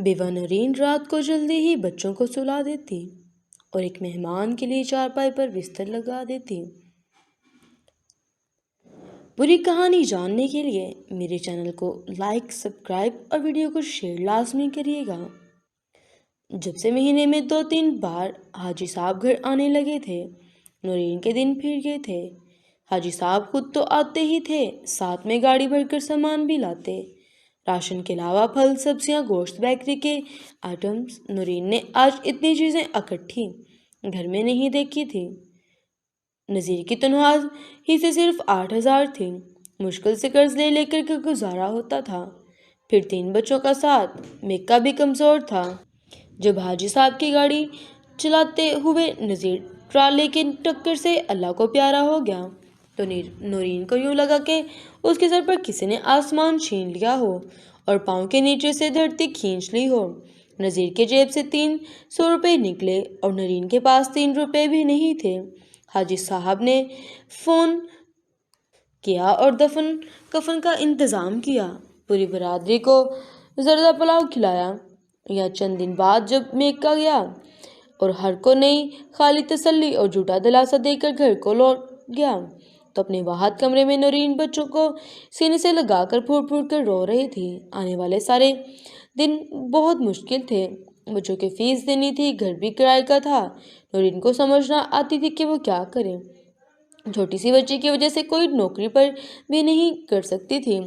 بیوہ نورین رات کو جلدی ہی بچوں کو سلا دیتی اور ایک مہمان کے لیے چارپائی پر بستر لگا دیتی۔ پوری کہانی جاننے کے لیے میرے چینل کو لائک، سبسکرائب اور ویڈیو کو شیئر لازمی کریے گا۔ جب سے مہینے میں 2-3 بار حاجی صاحب گھر آنے لگے تھے، نورین کے دن پھر گئے تھے۔ حاجی صاحب خود تو آتے ہی تھے، ساتھ میں گاڑی بھر کر سامان بھی لاتے۔ راشن کے علاوہ پھل، سبزیاں، گوشت، بیکری کے آئٹمز۔ نورین نے آج اتنی چیزیں اکٹھی گھر میں نہیں دیکھی تھی۔ نذیر کی تنخواہ ہی سے صرف 8,000 تھی۔ مشکل سے قرض لے لے کر گزارا ہوتا تھا۔ پھر 3 بچوں کا ساتھ، میکا بھی کمزور تھا۔ جب حاجی صاحب کی گاڑی چلاتے ہوئے نذیر ٹرالے کی ٹکر سے اللہ کو پیارا ہو گیا تو نورین کو یوں لگا کہ اس کے سر پر کسی نے آسمان چھین لیا ہو اور پاؤں کے نیچے سے دھرتی کھینچ لی ہو۔ نذیر کے جیب سے 300 روپے نکلے اور نورین کے پاس 3 روپے بھی نہیں تھے۔ حاجی صاحب نے فون کیا اور دفن کفن کا انتظام کیا۔ پوری برادری کو زردہ پلاؤ کھلایا۔ یا چند دن بعد جب میکا گیا اور ہر کو نئی خالی تسلی اور جھوٹا دلاسا دے کر گھر کو لوٹ گیا تو اپنے واحد کمرے میں نورین بچوں کو سینے سے لگا کر پھوٹ پھوٹ کر رو رہی تھی۔ آنے والے سارے دن بہت مشکل تھے۔ بچوں کی فیس دینی تھی، گھر بھی کرائے کا تھا۔ نورین کو سمجھ نہ آتی تھی کہ وہ کیا کرے۔ چھوٹی سی بچی کی وجہ سے کوئی نوکری پر بھی نہیں کر سکتی تھی۔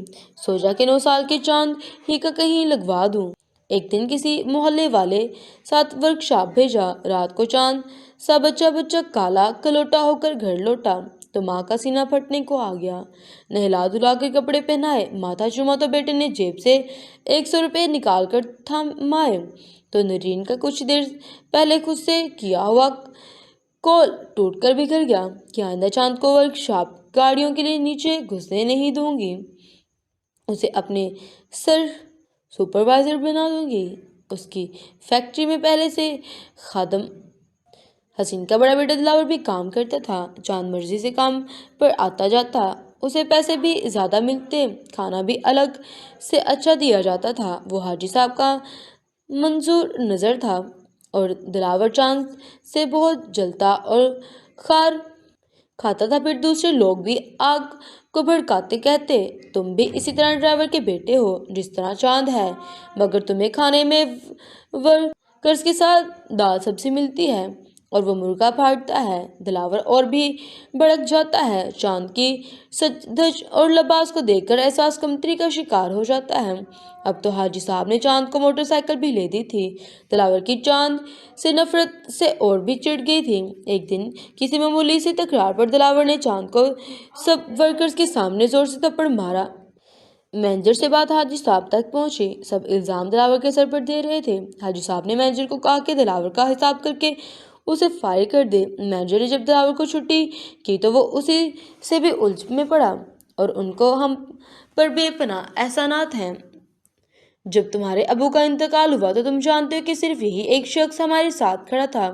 سوچا کہ 9 سال کے چاند ہی کا کہیں لگوا دوں۔ ایک دن کسی محلے والے ساتھ ورکشاپ بھیجا۔ رات کو چاند سا بچہ کالا کلوٹا ہو کر گھر لوٹا تو ماں کا سینہ پھٹنے کو آ گیا۔ نہلا دھلا کر کپڑے پہنائے، ماتھا چوما تو بیٹے نے جیب سے 100 روپے نکال کر تھمائے تو نورین کا کچھ دیر پہلے خود سے کیا ہوا کول ٹوٹ کر بکھر گیا کہ آئندہ چاند کو ورکشاپ گاڑیوں کے لیے نیچے گھسنے نہیں دوں گی، اسے اپنے سر سپروائزر بنا دوں گی۔ اس کی فیکٹری میں پہلے سے خادم حسین کا بڑا بیٹا دلاور بھی کام کرتا تھا۔ چاند مرضی سے کام پر آتا جاتا، اسے پیسے بھی زیادہ ملتے، کھانا بھی الگ سے اچھا دیا جاتا تھا۔ وہ حاجی صاحب کا منظور نظر تھا اور دلاور چاند سے بہت جلتا اور خار کھاتا تھا۔ پھر دوسرے لوگ بھی آگ کو بھڑکاتے کہتے، تم بھی اسی طرح ڈرائیور کے بیٹے ہو جس طرح چاند ہے، مگر تمہیں کھانے میں ورکرز کے ساتھ دال سبزی ملتی ہے اور وہ مرغا پھاڑتا ہے۔ دلاور اور بھی بھڑک جاتا ہے۔ چاند کی سج دھج اور لباس کو دیکھ کر احساس کمتری کا شکار ہو جاتا ہے۔ اب تو حاجی صاحب نے چاند کو موٹر سائیکل بھی لے دی تھی۔ دلاور کی چاند سے نفرت سے اور بھی چڑھ گئی تھی۔ ایک دن کسی معمولی سی تکرار پر دلاور نے چاند کو سب ورکرز کے سامنے زور سے تھپڑ مارا۔ مینیجر سے بات حاجی صاحب تک پہنچی۔ سب الزام دلاور کے سر پر دے رہے تھے۔ حاجی صاحب نے مینیجر کو کہا کہ دلاور کا حساب کر کے اسے فائر کر دے۔ مینیجر نے جب دلاور کو چھٹی کی تو وہ اسی سے بھی الجھ میں پڑا اور ان کو ہم پر بے پناہ احسانات ہیں۔ جب تمہارے ابو کا انتقال ہوا تو تم جانتے ہو کہ صرف یہی ایک شخص ہمارے ساتھ کھڑا تھا۔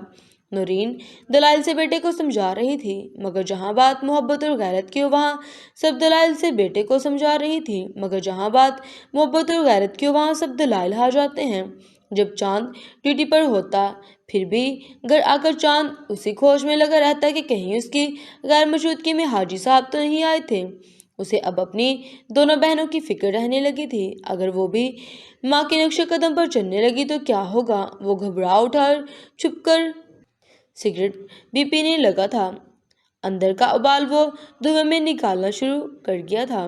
نورین دلائل سے بیٹے کو سمجھا رہی تھی، مگر جہاں بات محبت اور غیرت کی ہو وہاں سب دلائل سے بیٹے کو سمجھا رہی تھی، مگر جہاں بات محبت اور غیرت کی ہو وہاں سب دلائل ہار جاتے ہیں۔ جب چاند ڈیوٹی پر ہوتا پھر بھی گھر آ کر چاند اسی کھوج میں لگا رہتا کہ کہیں اس کی غیر موجودگی میں حاجی صاحب تو نہیں آئے تھے۔ اسے اب اپنی دونوں بہنوں کی فکر رہنے لگی تھی۔ اگر وہ بھی ماں کے نقش قدم پر چلنے لگی تو کیا ہوگا؟ وہ گھبرا اٹھا اور چھپ کر سگریٹ بھی پینے لگا تھا۔ اندر کا ابال وہ دھویں میں نکالنا شروع کر گیا تھا۔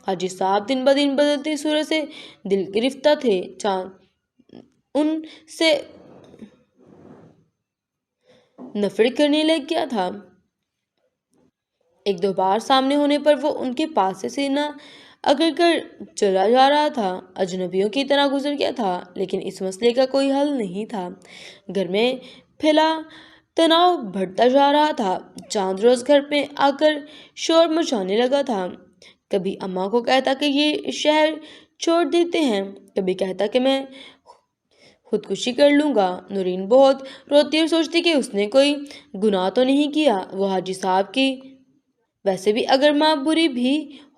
حاجی صاحب دن بدن بدلتی صورت سے دل گرفتہ تھے۔ چاند ان سے نفرت کرنے لگ گیا تھا۔ 1-2 بار سامنے ہونے پر وہ ان کے پاس سے سینہ اکڑ کر چلا جا رہا تھا، اجنبیوں کی طرح گزر گیا تھا، لیکن اس مسئلے کا کوئی حل نہیں تھا۔ گھر میں پھیلا تناؤ بڑھتا جا رہا تھا۔ چاند روز گھر میں آ کر شور مچانے لگا تھا۔ کبھی اماں کو کہتا کہ یہ شہر چھوڑ دیتے ہیں، کبھی کہتا کہ میں خودکشی کر لوں گا۔ نورین بہت روتی اور سوچتی کہ اس نے کوئی گناہ تو نہیں کیا۔ وہ حاجی صاحب کی ویسے بھی اگر ماں بری بھی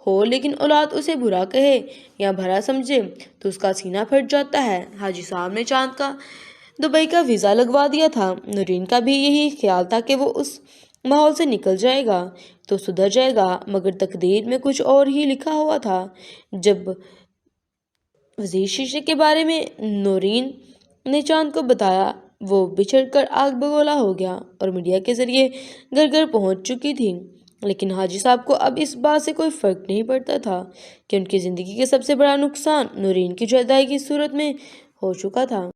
ہو لیکن اولاد اسے برا کہے یا بھلا سمجھے تو اس کا سینہ پھٹ جاتا ہے۔ حاجی صاحب نے چاند کا دبئی کا ویزا لگوا دیا تھا۔ نورین کا بھی یہی خیال تھا کہ وہ اس ماحول سے نکل جائے گا تو سدھر جائے گا، مگر تقدیر میں کچھ اور ہی لکھا ہوا تھا۔ جب وزیر شیشے کے بارے میں نورین نے چاند کو بتایا، وہ بچھڑ کر آگ بگولا ہو گیا اور میڈیا کے ذریعے گھر گھر پہنچ چکی تھی۔ لیکن حاجی صاحب کو اب اس بات سے کوئی فرق نہیں پڑتا تھا کہ ان کی زندگی کا سب سے بڑا نقصان نورین کی جدائی کی صورت میں ہو چکا تھا۔